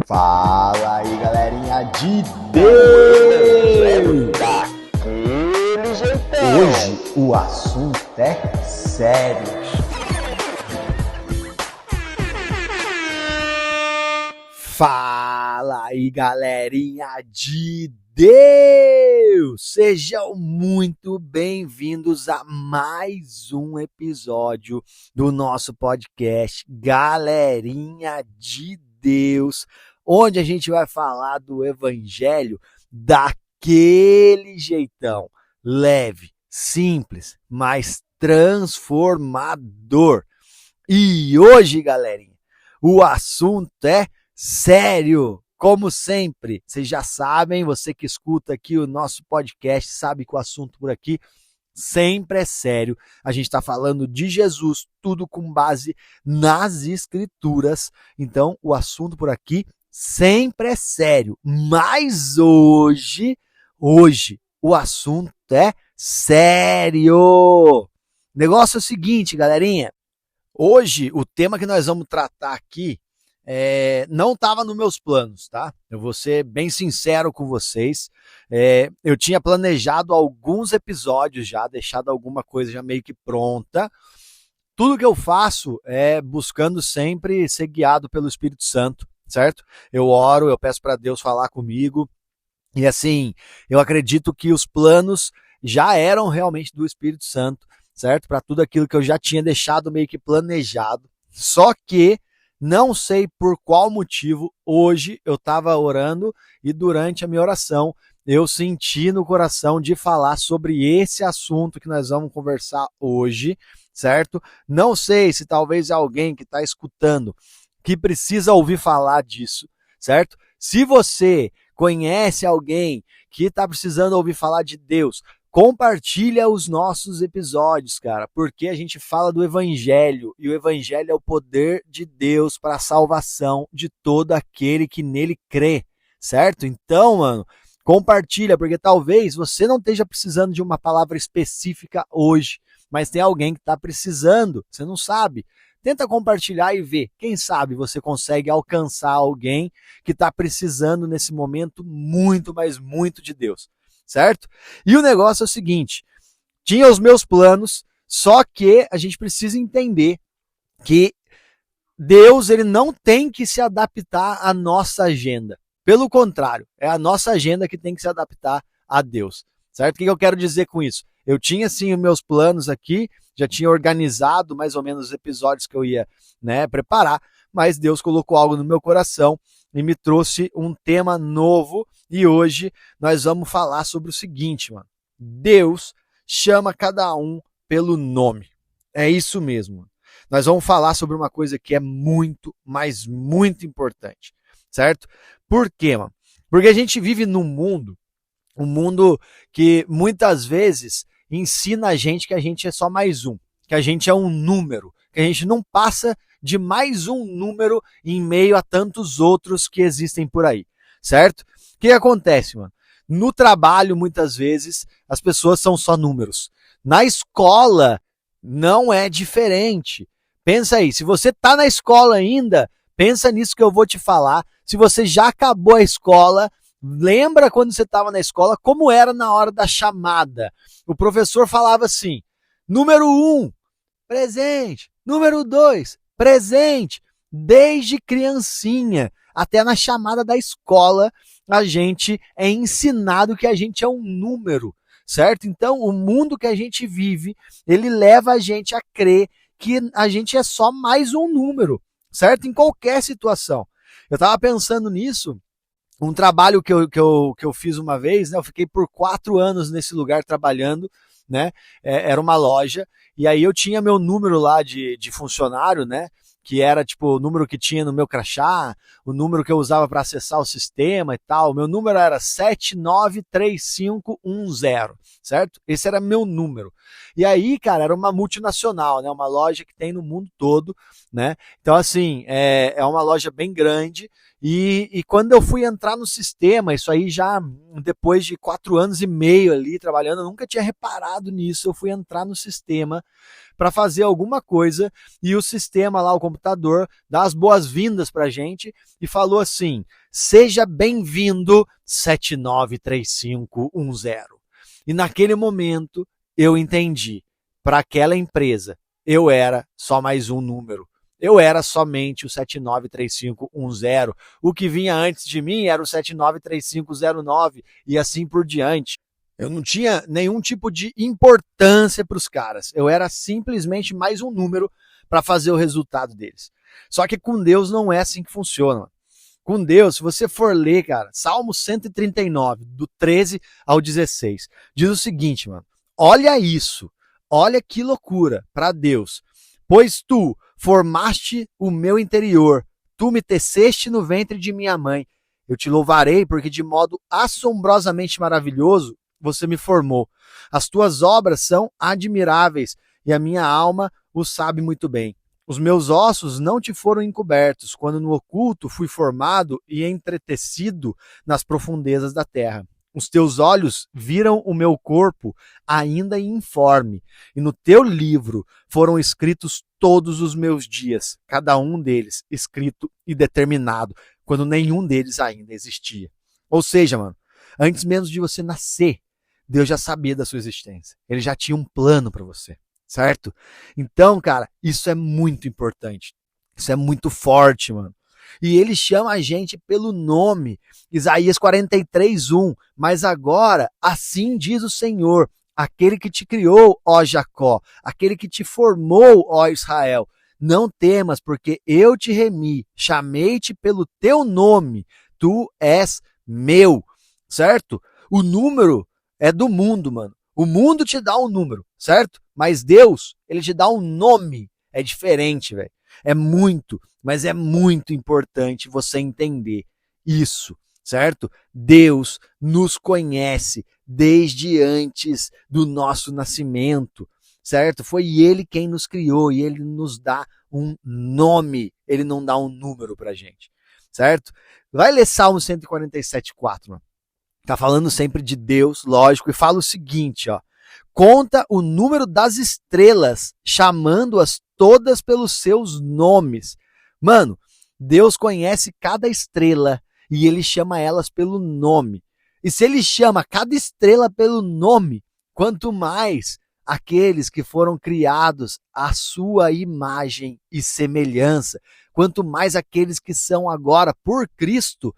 Fala aí, galerinha de Deus! Daquele jeitão. Hoje o assunto é sério. Fala aí, galerinha de Deus! Sejam muito bem-vindos a mais um episódio do nosso podcast Galerinha de Deus, onde a gente vai falar do evangelho daquele jeitão, leve, simples, mas transformador. E hoje, galerinha, o assunto é sério. Como sempre, vocês já sabem, você que escuta aqui o nosso podcast sabe que o assunto por aqui sempre é sério. A gente está falando de Jesus, tudo com base nas Escrituras. Então, o assunto por aqui sempre é sério. Mas hoje o assunto é sério. O negócio é o seguinte, galerinha. Hoje, o tema que nós vamos tratar aqui não estava nos meus planos, tá? Eu vou ser bem sincero com vocês. Eu tinha planejado alguns episódios já, deixado alguma coisa já meio que pronta. Tudo que eu faço é buscando sempre ser guiado pelo Espírito Santo, certo? Eu oro, eu peço para Deus falar comigo. E assim, eu acredito que os planos já eram realmente do Espírito Santo, certo? Para tudo aquilo que eu já tinha deixado meio que planejado. Só que não sei por qual motivo, hoje eu estava orando e durante a minha oração eu senti no coração de falar sobre esse assunto que nós vamos conversar hoje, certo? Não sei se talvez alguém que está escutando que precisa ouvir falar disso, certo? Se você conhece alguém que está precisando ouvir falar de Deus, compartilha os nossos episódios, cara, porque a gente fala do Evangelho, e o Evangelho é o poder de Deus para a salvação de todo aquele que nele crê, certo? Então, mano, compartilha, porque talvez você não esteja precisando de uma palavra específica hoje, mas tem alguém que está precisando, você não sabe. Tenta compartilhar e ver, quem sabe você consegue alcançar alguém que está precisando nesse momento muito, mas muito de Deus. Certo? E o negócio é o seguinte, tinha os meus planos, só que a gente precisa entender que Deus ele não tem que se adaptar à nossa agenda. Pelo contrário, é a nossa agenda que tem que se adaptar a Deus. Certo? O que eu quero dizer com isso? Eu tinha sim os meus planos aqui, já tinha organizado mais ou menos os episódios que eu ia preparar, mas Deus colocou algo no meu coração e me trouxe um tema novo, e hoje nós vamos falar sobre o seguinte, mano. Deus chama cada um pelo nome. É isso mesmo. Nós vamos falar sobre uma coisa que é muito, mas muito importante, certo? Por quê, mano? Porque a gente vive num mundo, um mundo que muitas vezes ensina a gente que a gente é só mais um, que a gente é um número, que a gente não passa de mais um número em meio a tantos outros que existem por aí, certo? O que acontece, mano? No trabalho, muitas vezes, as pessoas são só números. Na escola, não é diferente. Pensa aí, se você tá na escola ainda, pensa nisso que eu vou te falar. Se você já acabou a escola, lembra quando você estava na escola, como era na hora da chamada. O professor falava assim, número 1, presente. Número 2, presente. Desde criancinha até na chamada da escola, a gente é ensinado que a gente é um número, certo? Então, o mundo que a gente vive, ele leva a gente a crer que a gente é só mais um número, certo? Em qualquer situação. Eu estava pensando nisso, um trabalho que eu fiz uma vez, eu fiquei por 4 anos nesse lugar trabalhando, era uma loja, e aí eu tinha meu número lá de funcionário, que era tipo o número que tinha no meu crachá, o número que eu usava para acessar o sistema e tal. Meu número era 793510, certo? Esse era meu número. E aí, cara, era uma multinacional, uma loja que tem no mundo todo, Então, assim, é uma loja bem grande. E quando eu fui entrar no sistema, isso aí já depois de 4 anos e meio ali trabalhando, eu nunca tinha reparado nisso. Eu fui entrar no sistema para fazer alguma coisa e o sistema lá, o computador, dá as boas-vindas pra gente e falou assim: seja bem-vindo 793510. E naquele momento eu entendi, para aquela empresa, eu era só mais um número. Eu era somente o 793510. O que vinha antes de mim era o 793509 e assim por diante. Eu não tinha nenhum tipo de importância para os caras. Eu era simplesmente mais um número para fazer o resultado deles. Só que com Deus não é assim que funciona. Com Deus, se você for ler, cara, Salmo 139, do 13 ao 16, diz o seguinte, mano: olha isso, olha que loucura para Deus. Pois tu formaste o meu interior, tu me teceste no ventre de minha mãe. Eu te louvarei porque de modo assombrosamente maravilhoso você me formou. As tuas obras são admiráveis e a minha alma o sabe muito bem. Os meus ossos não te foram encobertos, quando no oculto fui formado e entretecido nas profundezas da terra. Os teus olhos viram o meu corpo ainda informe, e no teu livro foram escritos todos os meus dias, cada um deles escrito e determinado, quando nenhum deles ainda existia. Ou seja, mano, antes mesmo de você nascer, Deus já sabia da sua existência. Ele já tinha um plano para você, certo? Então, cara, isso é muito importante. Isso é muito forte, mano. E ele chama a gente pelo nome. Isaías 43:1. Mas agora, assim diz o Senhor, aquele que te criou, ó Jacó, aquele que te formou, ó Israel. Não temas, porque eu te remi, chamei-te pelo teu nome, tu és meu, certo? O número é do mundo, mano. O mundo te dá um número, certo? Mas Deus, ele te dá um nome. É diferente, velho. É muito, mas é muito importante você entender isso, certo? Deus nos conhece desde antes do nosso nascimento, certo? Foi Ele quem nos criou e Ele nos dá um nome, Ele não dá um número pra gente, certo? Vai ler Salmo 147:4, mano. Tá falando sempre de Deus, lógico, e fala o seguinte, ó: conta o número das estrelas, chamando-as todas pelos seus nomes. Mano, Deus conhece cada estrela e ele chama elas pelo nome. E se ele chama cada estrela pelo nome, quanto mais aqueles que foram criados à sua imagem e semelhança, quanto mais aqueles que são agora por Cristo,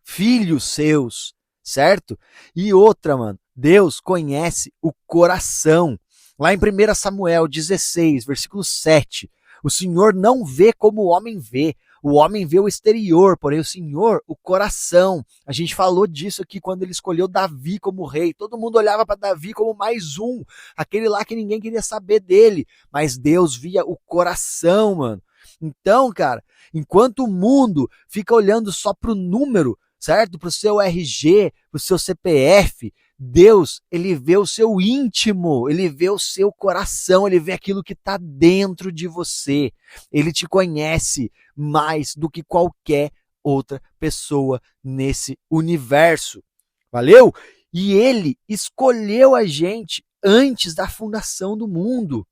filhos seus, certo? E outra, mano, Deus conhece o coração. Lá em 1 Samuel 16, versículo 7, o Senhor não vê como o homem vê. O homem vê o exterior, porém o Senhor, o coração. A gente falou disso aqui quando ele escolheu Davi como rei. Todo mundo olhava para Davi como mais um, aquele lá que ninguém queria saber dele. Mas Deus via o coração, mano. Então, cara, enquanto o mundo fica olhando só pro número, certo? Pro seu RG, pro seu CPF, Deus, ele vê o seu íntimo, ele vê o seu coração, ele vê aquilo que está dentro de você. Ele te conhece mais do que qualquer outra pessoa nesse universo. Valeu? E ele escolheu a gente antes da fundação do mundo.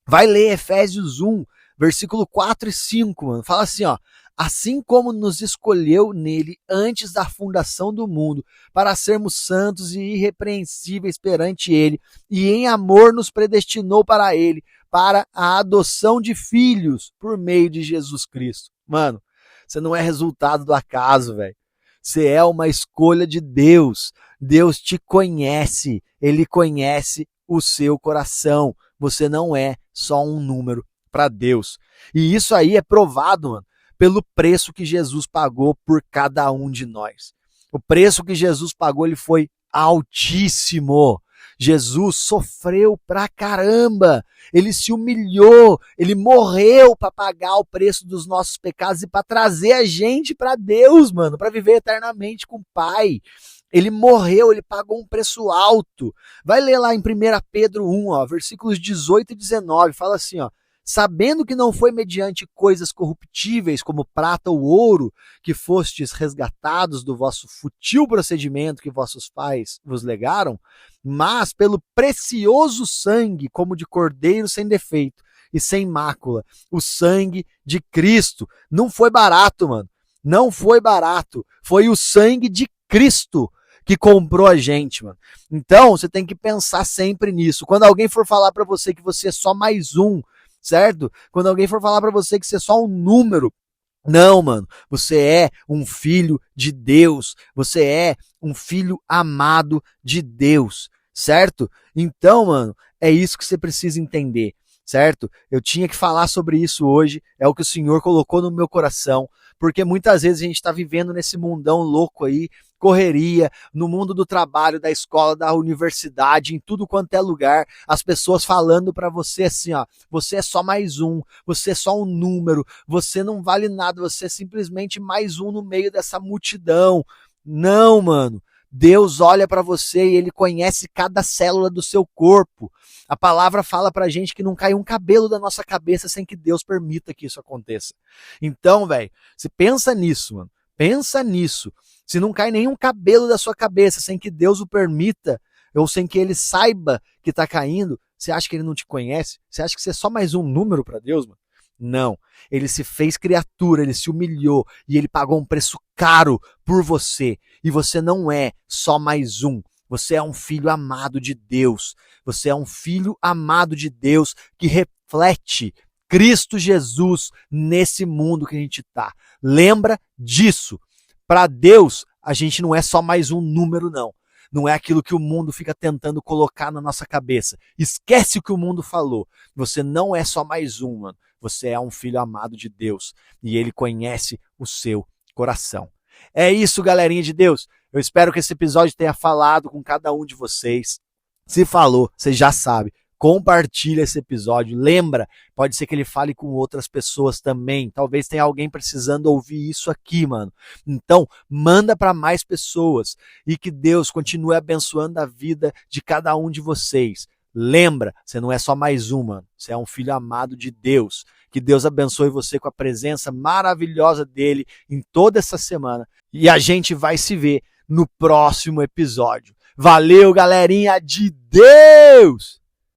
Vai ler Efésios 1, versículo 4 e 5, mano. Fala assim, ó: assim como nos escolheu nele antes da fundação do mundo, para sermos santos e irrepreensíveis perante ele, e em amor nos predestinou para ele, para a adoção de filhos por meio de Jesus Cristo. Mano, você não é resultado do acaso, velho. Você é uma escolha de Deus. Deus te conhece, ele conhece o seu coração. Você não é só um número para Deus. E isso aí é provado, mano, pelo preço que Jesus pagou por cada um de nós. O preço que Jesus pagou, ele foi altíssimo. Jesus sofreu pra caramba. Ele se humilhou, ele morreu para pagar o preço dos nossos pecados e para trazer a gente para Deus, mano, para viver eternamente com o Pai. Ele morreu, ele pagou um preço alto. Vai ler lá em 1 Pedro 1, ó, versículos 18 e 19, fala assim, ó: sabendo que não foi mediante coisas corruptíveis como prata ou ouro que fostes resgatados do vosso fútil procedimento que vossos pais vos legaram, mas pelo precioso sangue como de cordeiro sem defeito, e sem mácula. O sangue de Cristo. Não foi barato, mano. Não foi barato. Foi o sangue de Cristo que comprou a gente, mano. Então, você tem que pensar sempre nisso. Quando alguém for falar pra você que você é só mais um, certo? Quando alguém for falar pra você que você é só um número, não, mano. Você é um filho de Deus. Você é um filho amado de Deus, certo? Então, mano, é isso que você precisa entender, certo? Eu tinha que falar sobre isso hoje, é o que o Senhor colocou no meu coração, porque muitas vezes a gente está vivendo nesse mundão louco aí, correria, no mundo do trabalho, da escola, da universidade, em tudo quanto é lugar, as pessoas falando pra você assim, ó, você é só mais um, você é só um número, você não vale nada, você é simplesmente mais um no meio dessa multidão. Não, mano. Deus olha pra você e Ele conhece cada célula do seu corpo. A palavra fala pra gente que não cai um cabelo da nossa cabeça sem que Deus permita que isso aconteça. Então, velho, você pensa nisso, mano. Pensa nisso. Se não cai nenhum cabelo da sua cabeça sem que Deus o permita, ou sem que Ele saiba que tá caindo, você acha que Ele não te conhece? Você acha que você é só mais um número pra Deus, mano? Não, ele se fez criatura, ele se humilhou e ele pagou um preço caro por você. E você não é só mais um, você é um filho amado de Deus. Você é um filho amado de Deus que reflete Cristo Jesus nesse mundo que a gente tá. Lembra disso. Para Deus, a gente não é só mais um número, não. Não é aquilo que o mundo fica tentando colocar na nossa cabeça. Esquece o que o mundo falou. Você não é só mais um, mano. Você é um filho amado de Deus. E Ele conhece o seu coração. É isso, galerinha de Deus. Eu espero que esse episódio tenha falado com cada um de vocês. Se falou, você já sabe. Compartilha esse episódio. Lembra, pode ser que ele fale com outras pessoas também. Talvez tenha alguém precisando ouvir isso aqui, mano. Então, manda para mais pessoas. E que Deus continue abençoando a vida de cada um de vocês. Lembra, você não é só mais um, mano. Você é um filho amado de Deus. Que Deus abençoe você com a presença maravilhosa dele em toda essa semana. E a gente vai se ver no próximo episódio. Valeu, galerinha de Deus!